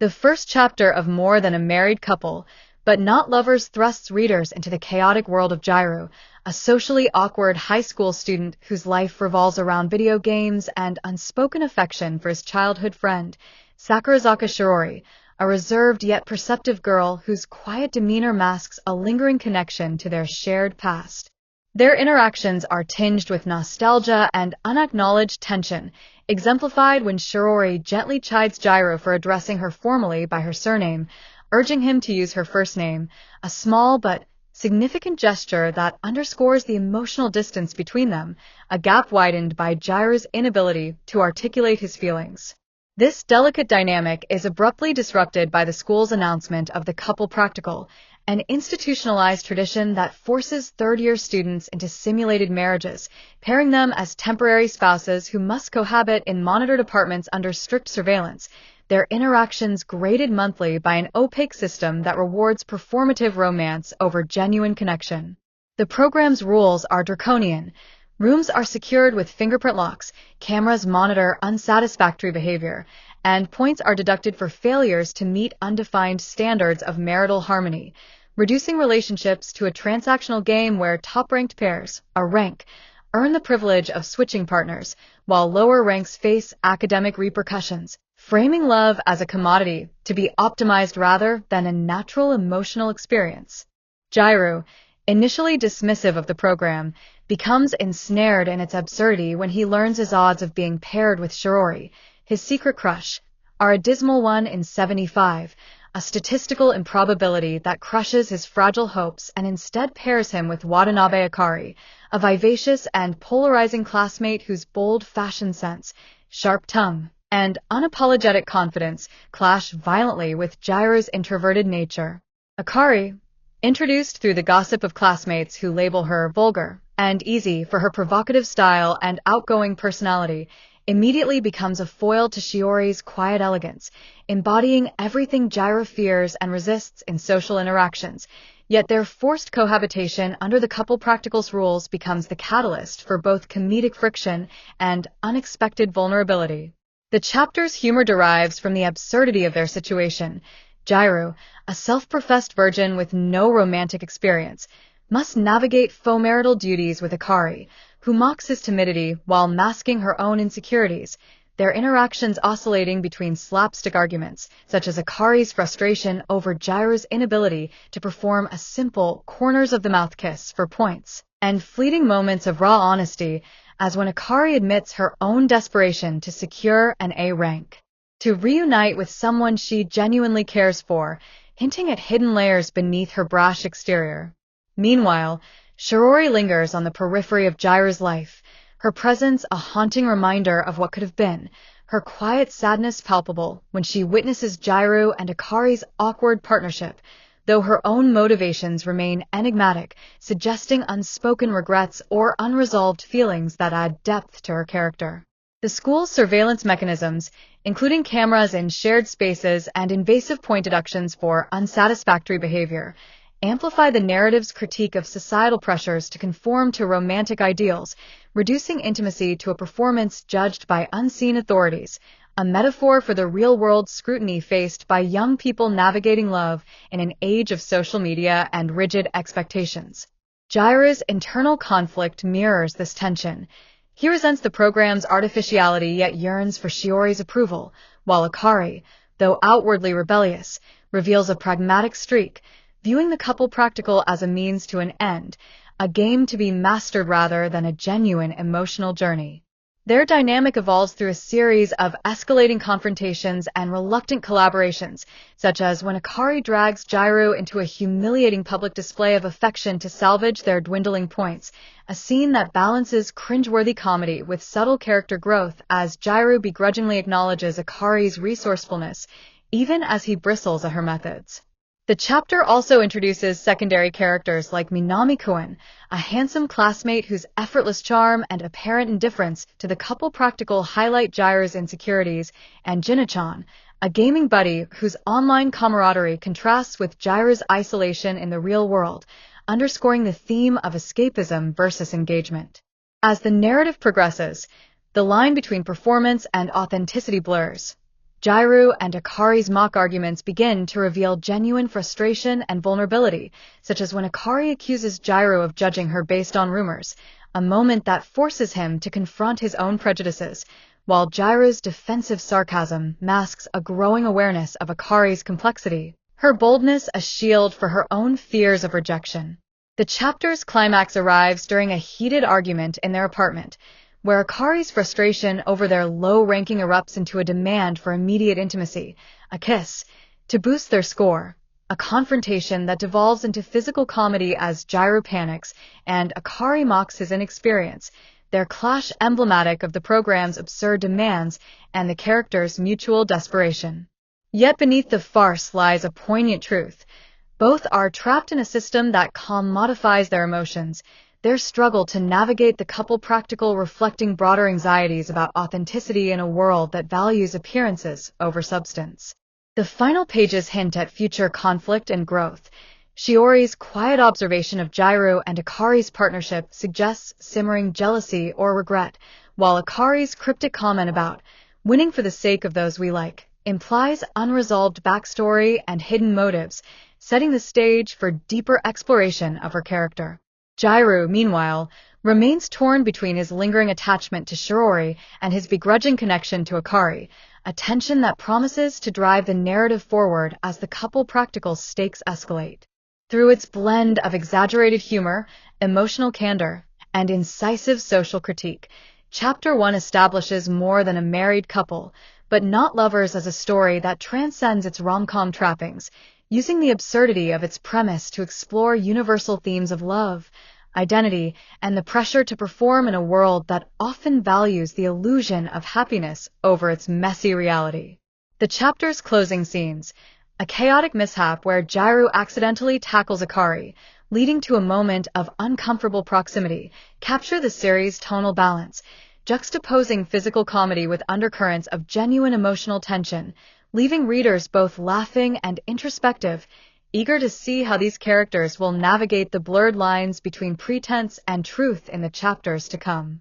The first chapter of More Than a Married Couple, But Not Lovers thrusts readers into the chaotic world of Jiro, a socially awkward high school student whose life revolves around video games and unspoken affection for his childhood friend, Sakurazaka Shirori, a reserved yet perceptive girl whose quiet demeanor masks a lingering connection to their shared past. Their interactions are tinged with nostalgia and unacknowledged tension, exemplified when Shirori gently chides Jiro for addressing her formally by her surname, urging him to use her first name, a small but significant gesture that underscores the emotional distance between them, a gap widened by Jiro's inability to articulate his feelings. This delicate dynamic is abruptly disrupted by the school's announcement of the couple practical, an institutionalized tradition that forces third-year students into simulated marriages, pairing them as temporary spouses who must cohabit in monitored apartments under strict surveillance, their interactions graded monthly by an opaque system that rewards performative romance over genuine connection. The program's rules are draconian. Rooms are secured with fingerprint locks, cameras monitor unsatisfactory behavior, and points are deducted for failures to meet undefined standards of marital harmony, reducing relationships to a transactional game where top-ranked pairs, a rank, earn the privilege of switching partners, while lower ranks face academic repercussions, framing love as a commodity to be optimized rather than a natural emotional experience. Jiro, initially dismissive of the program, becomes ensnared in its absurdity when he learns his odds of being paired with Shirori, his secret crush, are a dismal 1 in 75, a statistical improbability that crushes his fragile hopes and instead pairs him with Watanabe Akari, a vivacious and polarizing classmate whose bold fashion sense, sharp tongue, and unapologetic confidence clash violently with Jiro's introverted nature. Akari, introduced through the gossip of classmates who label her vulgar and easy for her provocative style and outgoing personality, immediately becomes a foil to Shiori's quiet elegance, embodying everything Jiro fears and resists in social interactions. Yet their forced cohabitation under the couple practicals rules becomes the catalyst for both comedic friction and unexpected vulnerability. The chapter's humor derives from the absurdity of their situation. Jiro, a self-professed virgin with no romantic experience, must navigate faux marital duties with Akari, who mocks his timidity while masking her own insecurities, their interactions oscillating between slapstick arguments, such as Akari's frustration over Jiro's inability to perform a simple corners-of-the-mouth kiss for points, and fleeting moments of raw honesty, as when Akari admits her own desperation to secure an A rank, to reunite with someone she genuinely cares for, hinting at hidden layers beneath her brash exterior. Meanwhile, Shirori lingers on the periphery of Jiro's life, her presence a haunting reminder of what could have been, her quiet sadness palpable when she witnesses Jiro and Akari's awkward partnership, though her own motivations remain enigmatic, suggesting unspoken regrets or unresolved feelings that add depth to her character. The school's surveillance mechanisms, including cameras in shared spaces and invasive point deductions for unsatisfactory behavior, amplify the narrative's critique of societal pressures to conform to romantic ideals, reducing intimacy to a performance judged by unseen authorities, a metaphor for the real-world scrutiny faced by young people navigating love in an age of social media and rigid expectations. Jiro's internal conflict mirrors this tension. He resents the program's artificiality yet yearns for Shiori's approval, while Akari, though outwardly rebellious, reveals a pragmatic streak, viewing the couple practical as a means to an end, a game to be mastered rather than a genuine emotional journey. Their dynamic evolves through a series of escalating confrontations and reluctant collaborations, such as when Akari drags Jiro into a humiliating public display of affection to salvage their dwindling points, a scene that balances cringeworthy comedy with subtle character growth as Jiro begrudgingly acknowledges Akari's resourcefulness, even as he bristles at her methods. The chapter also introduces secondary characters like Minami Koen, a handsome classmate whose effortless charm and apparent indifference to the couple practical highlight Jiro's insecurities, and Jina-chan, a gaming buddy whose online camaraderie contrasts with Jiro's isolation in the real world, underscoring the theme of escapism versus engagement. As the narrative progresses, the line between performance and authenticity blurs. Jairu and Akari's mock arguments begin to reveal genuine frustration and vulnerability, such as when Akari accuses Jairu of judging her based on rumors, a moment that forces him to confront his own prejudices, while Jairu's defensive sarcasm masks a growing awareness of Akari's complexity, her boldness a shield for her own fears of rejection. The chapter's climax arrives during a heated argument in their apartment, where Akari's frustration over their low ranking erupts into a demand for immediate intimacy, a kiss, to boost their score, a confrontation that devolves into physical comedy as Jairu panics and Akari mocks his inexperience, their clash emblematic of the program's absurd demands and the characters' mutual desperation. Yet beneath the farce lies a poignant truth. Both are trapped in a system that commodifies their emotions, their struggle to navigate the couple practical reflecting broader anxieties about authenticity in a world that values appearances over substance. The final pages hint at future conflict and growth. Shiori's quiet observation of Jairu and Akari's partnership suggests simmering jealousy or regret, while Akari's cryptic comment about winning for the sake of those we like implies unresolved backstory and hidden motives, setting the stage for deeper exploration of her character. Jairu, meanwhile, remains torn between his lingering attachment to Shiori and his begrudging connection to Akari, a tension that promises to drive the narrative forward as the couple practical stakes escalate. Through its blend of exaggerated humor, emotional candor, and incisive social critique, Chapter 1 establishes More Than a Married Couple, but Not Lovers as a story that transcends its rom-com trappings, using the absurdity of its premise to explore universal themes of love, identity, and the pressure to perform in a world that often values the illusion of happiness over its messy reality. The chapter's closing scenes, a chaotic mishap where Jairu accidentally tackles Akari, leading to a moment of uncomfortable proximity, capture the series' tonal balance, juxtaposing physical comedy with undercurrents of genuine emotional tension, leaving readers both laughing and introspective, eager to see how these characters will navigate the blurred lines between pretense and truth in the chapters to come.